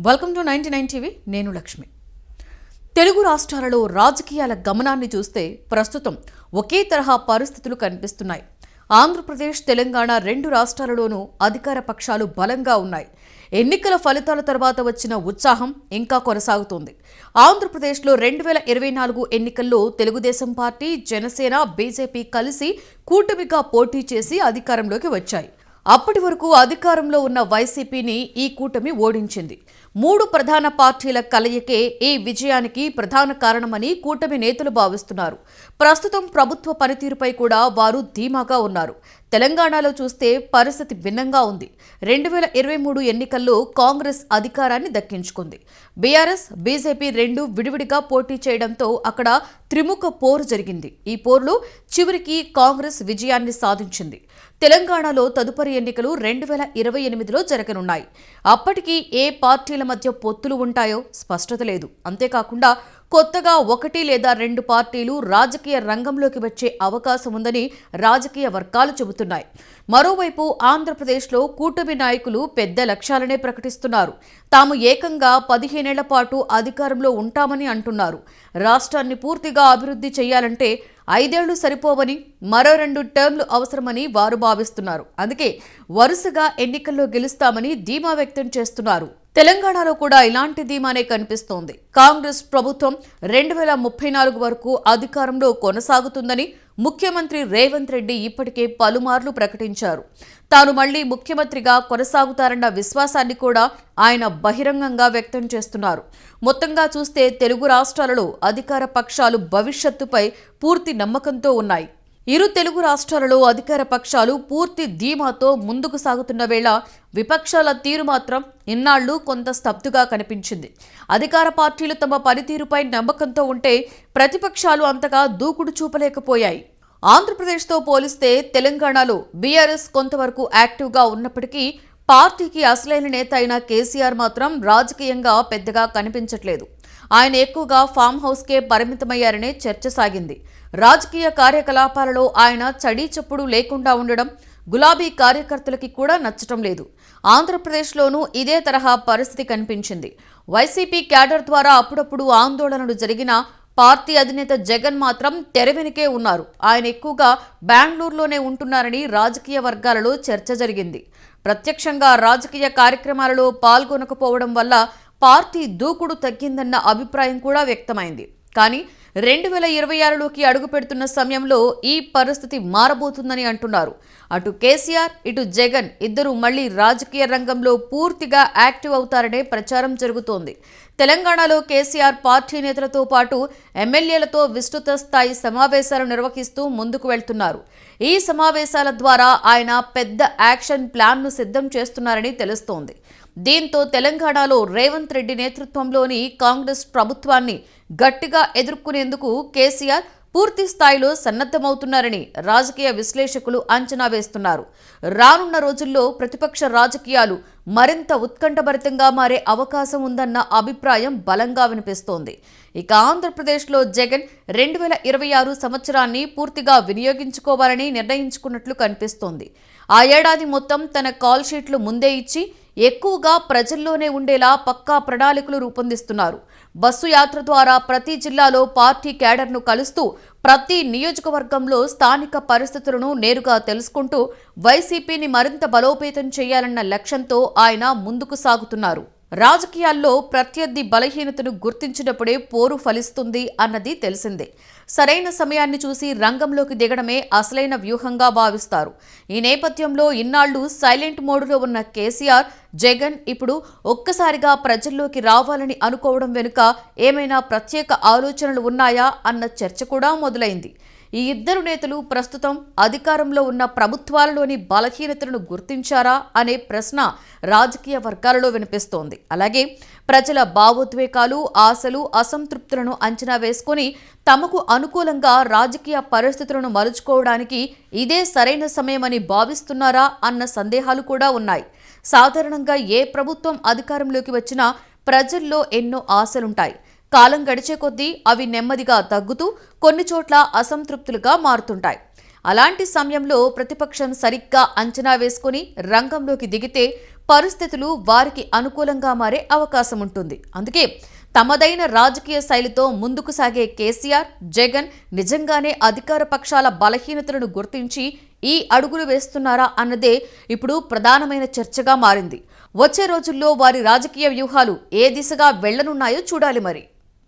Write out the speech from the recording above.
Welcome to 99 TV. నేను లక్ష్మి. తెలుగు రాష్ట్రాలలో రాజకీయాల గమనాన్ని చూస్తే ప్రస్తుతం ఒకే తరహా పరిస్థితులు కనిపిస్తున్నాయి. ఆంధ్రప్రదేశ్, తెలంగాణ రెండు రాష్ట్రాలలోనూ అధికార పక్షాలు బలంగా ఉన్నాయి. ఎన్నికల ఫలితాల తర్వాత వచ్చిన ఉత్సాహం ఇంకా కొనసాగుతోంది. ఆంధ్రప్రదేశ్లో 2024 ఎన్నికల్లో తెలుగుదేశం పార్టీ, జనసేన, బీజేపీ కలిసి కూటమిగా పోటీ చేసి అధికారంలోకి వచ్చాయి. అప్పటి వరకు అధికారంలో ఉన్న వైసీపీని ఈ కూటమి ఓడించింది. మూడు ప్రధాన పార్టీల కలయికే ఈ విజయానికి ప్రధాన కారణమని కూటమి నేతలు భావిస్తున్నారు. ప్రస్తుతం ప్రభుత్వ పనితీరుపై కూడా వారు ధీమాగా ఉన్నారు. తెలంగాణలో చూస్తే పరిస్థితి భిన్నంగా ఉంది. 2023 ఎన్నికల్లో కాంగ్రెస్ అధికారాన్ని దక్కించుకుంది. బీఆర్ఎస్, బీజేపీ రెండు విడివిడిగా పోటీ చేయడంతో అక్కడ త్రిముఖ పోరు జరిగింది. ఈ పోరులో చివరికి కాంగ్రెస్ విజయాన్ని సాధించింది. తెలంగాణలో తదుపరి ఎన్నికలు 2028లో జరగనున్నాయి. అప్పటికి ఏ పార్టీల మధ్య పొత్తులు ఉంటాయో స్పష్టత లేదు. అంతేకాకుండా కొత్తగా ఒకటి లేదా రెండు పార్టీలు రాజకీయ రంగంలోకి వచ్చే అవకాశం ఉందని రాజకీయ వర్గాలు చెబుతున్నాయి. మరోవైపు ఆంధ్రప్రదేశ్లో కూటమి నాయకులు పెద్ద లక్ష్యాలనే ప్రకటిస్తున్నారు. తాము ఏకంగా 15 ఏళ్ల పాటు అధికారంలో ఉంటామని అంటున్నారు. రాష్ట్రాన్ని పూర్తిగా అభివృద్ధి చేయాలంటే 5 ఏళ్లు సరిపోవని, మరో 2 టర్మ్లు అవసరమని వారు భావిస్తున్నారు. అందుకే వరుసగా ఎన్నికల్లో గెలుస్తామని ధీమా వ్యక్తం చేస్తున్నారు. తెలంగాణలో కూడా ఇలాంటి ధీమానే కనిపిస్తోంది. కాంగ్రెస్ ప్రభుత్వం 2034 వరకు అధికారంలో కొనసాగుతుందని ముఖ్యమంత్రి రేవంత్ రెడ్డి ఇప్పటికే పలుమార్లు ప్రకటించారు. తాను మళ్లీ ముఖ్యమంత్రిగా కొనసాగుతారన్న విశ్వాసాన్ని కూడా ఆయన బహిరంగంగా వ్యక్తం చేస్తున్నారు. మొత్తంగా చూస్తే తెలుగు రాష్ట్రాలలో అధికార పక్షాలు భవిష్యత్తుపై పూర్తి నమ్మకంతో ఉన్నాయి. ఇరు తెలుగు రాష్ట్రాలలో అధికార పక్షాలు పూర్తి ధీమాతో ముందుకు సాగుతున్న వేళ విపక్షాల తీరు మాత్రం ఇన్నాళ్లు కొంత స్తబ్దుగా కనిపించింది. అధికార పార్టీలు తమ పనితీరుపై నమ్మకంతో ఉంటే ప్రతిపక్షాలు అంతగా దూకుడు చూపలేకపోయాయి. ఆంధ్రప్రదేశ్తో పోలిస్తే తెలంగాణలో బీఆర్ఎస్ కొంతవరకు యాక్టివ్గా ఉన్నప్పటికీ పార్టీకి అసలైన నేత అయిన కేసీఆర్ మాత్రం రాజకీయంగా పెద్దగా కనిపించట్లేదు. ఆయన ఎక్కువగా ఫామ్ హౌస్కే పరిమితమయ్యారనే చర్చ సాగింది. రాజకీయ కార్యకలాపాలలో ఆయన చడీ చప్పుడు లేకుండా ఉండడం గులాబీ కార్యకర్తలకి కూడా నచ్చటం లేదు. ఆంధ్రప్రదేశ్లోనూ ఇదే తరహా పరిస్థితి కనిపించింది. వైసీపీ క్యాడర్ ద్వారా అప్పుడప్పుడు ఆందోళనలు జరిగినా పార్టీ అధినేత జగన్ మాత్రం తెర వెనుకే ఉన్నారు. ఆయన ఎక్కువగా బెంగళూరులోనే ఉంటున్నారని రాజకీయ వర్గాలలో చర్చ జరిగింది. ప్రత్యక్షంగా రాజకీయ కార్యక్రమాలలో పాల్గొనకపోవడం వల్ల పార్టీ దూకుడు తగ్గిందన్న అభిప్రాయం కూడా వ్యక్తమైంది. కానీ 2026లోకి అడుగు పెడుతున్న సమయంలో ఈ పరిస్థితి మారబోతుందని అంటున్నారు. అటు కేసీఆర్, ఇటు జగన్ ఇద్దరు మళ్లీ రాజకీయ రంగంలో పూర్తిగా యాక్టివ్ అవుతారనే ప్రచారం జరుగుతోంది. తెలంగాణలో కేసీఆర్ పార్టీ నేతలతో పాటు ఎమ్మెల్యేలతో విస్తృత స్థాయి సమావేశాలు నిర్వహిస్తూ ముందుకు వెళ్తున్నారు. ఈ సమావేశాల ద్వారా ఆయన పెద్ద యాక్షన్ ప్లాన్ను సిద్ధం చేస్తున్నారని తెలుస్తోంది. దీంతో తెలంగాణలో రేవంత్ రెడ్డి నేతృత్వంలోని కాంగ్రెస్ ప్రభుత్వాన్ని గట్టిగా ఎదుర్కొనేందుకు కేసీఆర్ పూర్తి స్థాయిలో సన్నద్ధమవుతున్నారని రాజకీయ విశ్లేషకులు అంచనా వేస్తున్నారు. రానున్న రోజుల్లో ప్రతిపక్ష రాజకీయాలు మరింత ఉత్కంఠభరితంగా మారే అవకాశం ఉందన్న అభిప్రాయం బలంగా వినిపిస్తోంది. ఇక ఆంధ్రప్రదేశ్లో జగన్ 2026 సంవత్సరాన్ని పూర్తిగా వినియోగించుకోవాలని నిర్ణయించుకున్నట్లు కనిపిస్తోంది. ఆ ఏడాది మొత్తం తన కాల్ షీట్లు ముందే ఇచ్చి ఎక్కువగా ప్రజల్లోనే ఉండేలా పక్కా ప్రణాళికలు రూపొందిస్తున్నారు. బస్సు యాత్ర ద్వారా ప్రతి జిల్లాలో పార్టీ క్యాడర్ను కలుస్తూ ప్రతి నియోజకవర్గంలో స్థానిక పరిస్థితులను నేరుగా తెలుసుకుంటూ వైసీపీని మరింత బలోపేతం చేయాలన్న లక్ష్యంతో ఆయన ముందుకు సాగుతున్నారు. రాజకీయాల్లో ప్రత్యర్థి బలహీనతను గుర్తించినప్పుడే పోరు ఫలిస్తుంది అన్నది తెలిసిందే. సరైన సమయాన్ని చూసి రంగంలోకి దిగడమే అసలైన వ్యూహంగా భావిస్తారు. ఈ నేపథ్యంలో ఇన్నాళ్లు సైలెంట్ మోడ్లో ఉన్న కేసీఆర్, జగన్ ఇప్పుడు ఒక్కసారిగా ప్రజల్లోకి రావాలని అనుకోవడం వెనుక ఏమైనా ప్రత్యేక ఆలోచనలు ఉన్నాయా అన్న చర్చ కూడా మొదలైంది. ఈ ఇద్దరు నేతలు ప్రస్తుతం అధికారంలో ఉన్న ప్రభుత్వాలలోని బలహీనతలను గుర్తించారా అనే ప్రశ్న రాజకీయ వర్గాలలో వినిపిస్తోంది. అలాగే ప్రజల భావోద్వేగాలు, ఆశలు, అసంతృప్తులను అంచనా వేసుకుని తమకు అనుకూలంగా రాజకీయ పరిస్థితులను మలుచుకోవడానికి ఇదే సరైన సమయమని భావిస్తున్నారా అన్న సందేహాలు కూడా ఉన్నాయి. సాధారణంగా ఏ ప్రభుత్వం అధికారంలోకి వచ్చినా ప్రజల్లో ఎన్నో ఆశలుంటాయి. కాలం గడిచే కొద్దీ అవి నెమ్మదిగా తగ్గుతూ కొన్ని చోట్ల అసంతృప్తులుగా మారుతుంటాయి. అలాంటి సమయంలో ప్రతిపక్షం సరిగ్గా అంచనా వేసుకుని రంగంలోకి దిగితే పరిస్థితులు వారికి అనుకూలంగా మారే అవకాశం ఉంటుంది. అందుకే తమదైన రాజకీయ శైలితో ముందుకు సాగే కేసీఆర్, జగన్ నిజంగానే అధికార పక్షాల బలహీనతలను గుర్తించి ఈ అడుగులు వేస్తున్నారా అన్నదే ఇప్పుడు ప్రధానమైన చర్చగా మారింది. వచ్చే రోజుల్లో వారి రాజకీయ వ్యూహాలు ఏ దిశగా వెళ్లనున్నాయో చూడాలి మరి.